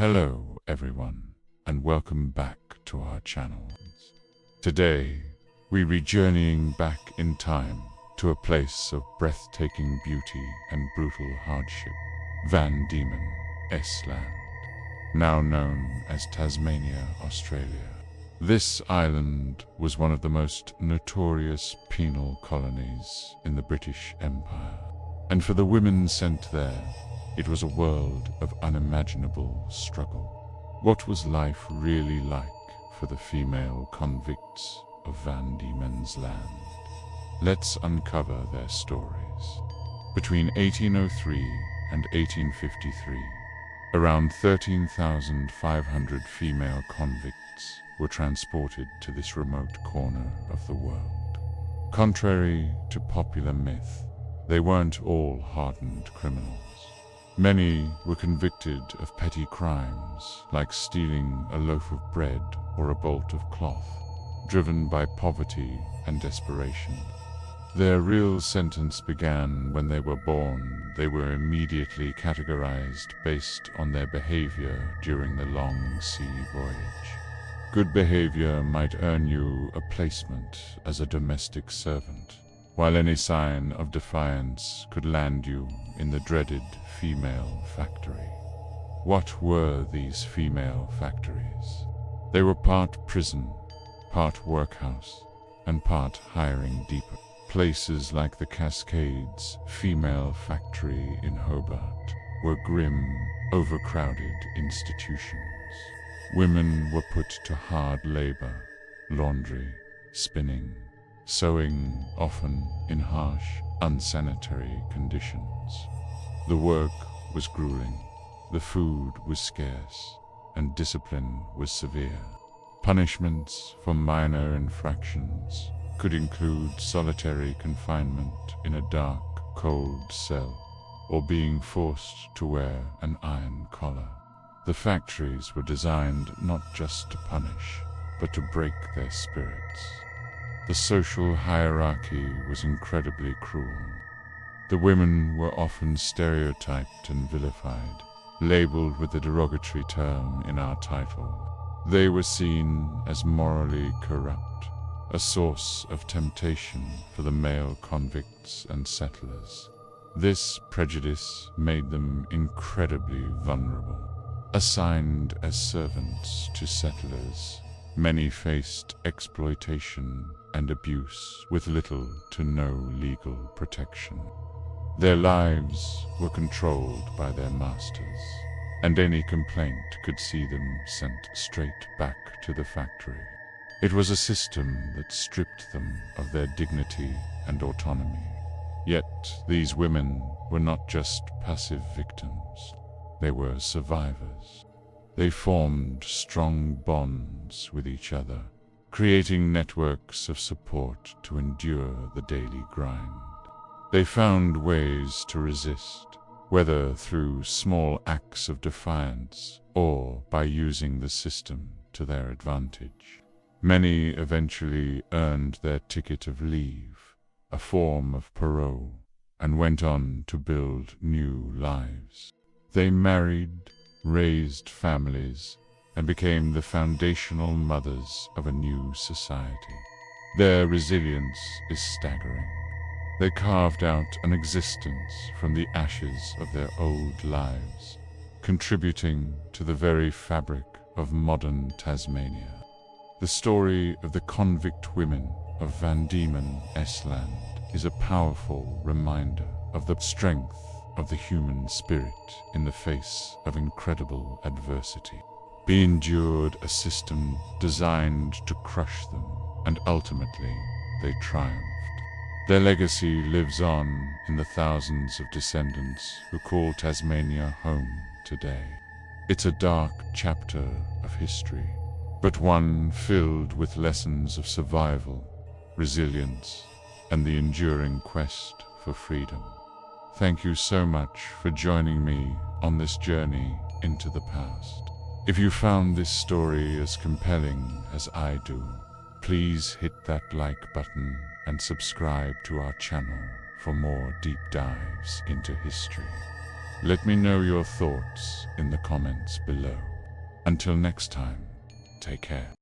Hello everyone, and welcome back to our channel. Today, we be journeying back in time to a place of breathtaking beauty and brutal hardship, Van Diemen, Land, now known as Tasmania, Australia. This island was one of the most notorious penal colonies in the British Empire, and for the women sent there, it was a world of unimaginable struggle. What was life really like for the female convicts of Van Diemen's Land? Let's uncover their stories. Between 1803 and 1853, around 13,500 female convicts were transported to this remote corner of the world. Contrary to popular myth, they weren't all hardened criminals. Many were convicted of petty crimes, like stealing a loaf of bread or a bolt of cloth, driven by poverty and desperation. Their real sentence began when they were born. They were immediately categorized based on their behavior during the long sea voyage. Good behavior might earn you a placement as a domestic servant, while any sign of defiance could land you in the dreaded female factory. What were these female factories? They were part prison, part workhouse, and part hiring depot. Places like the Cascades Female Factory in Hobart were grim, overcrowded institutions. Women were put to hard labor, laundry, spinning, sewing, often in harsh, unsanitary conditions. The work was grueling, the food was scarce, and discipline was severe. Punishments for minor infractions could include solitary confinement in a dark, cold cell, or being forced to wear an iron collar. The factories were designed not just to punish, but to break their spirits. The social hierarchy was incredibly cruel. The women were often stereotyped and vilified, labeled with the derogatory term in our title. They were seen as morally corrupt, a source of temptation for the male convicts and settlers. This prejudice made them incredibly vulnerable. Assigned as servants to settlers, many faced exploitation and abuse with little to no legal protection. Their lives were controlled by their masters, and any complaint could see them sent straight back to the factory. It was a system that stripped them of their dignity and autonomy. Yet these women were not just passive victims. They were survivors. They formed strong bonds with each other, creating networks of support to endure the daily grind. They found ways to resist, whether through small acts of defiance or by using the system to their advantage. Many eventually earned their ticket of leave, a form of parole, and went on to build new lives. They married, raised families, and became the foundational mothers of a new society. Their resilience is staggering. They carved out an existence from the ashes of their old lives, contributing to the very fabric of modern Tasmania. The story of the convict women of Van Diemen Land is a powerful reminder of the strength of the human spirit in the face of incredible adversity. They endured a system designed to crush them, and ultimately they triumphed. Their legacy lives on in the thousands of descendants who call Tasmania home today. It's a dark chapter of history, but one filled with lessons of survival, resilience, and the enduring quest for freedom. Thank you so much for joining me on this journey into the past. If you found this story as compelling as I do, please hit that like button and subscribe to our channel for more deep dives into history. Let me know your thoughts in the comments below. Until next time, take care.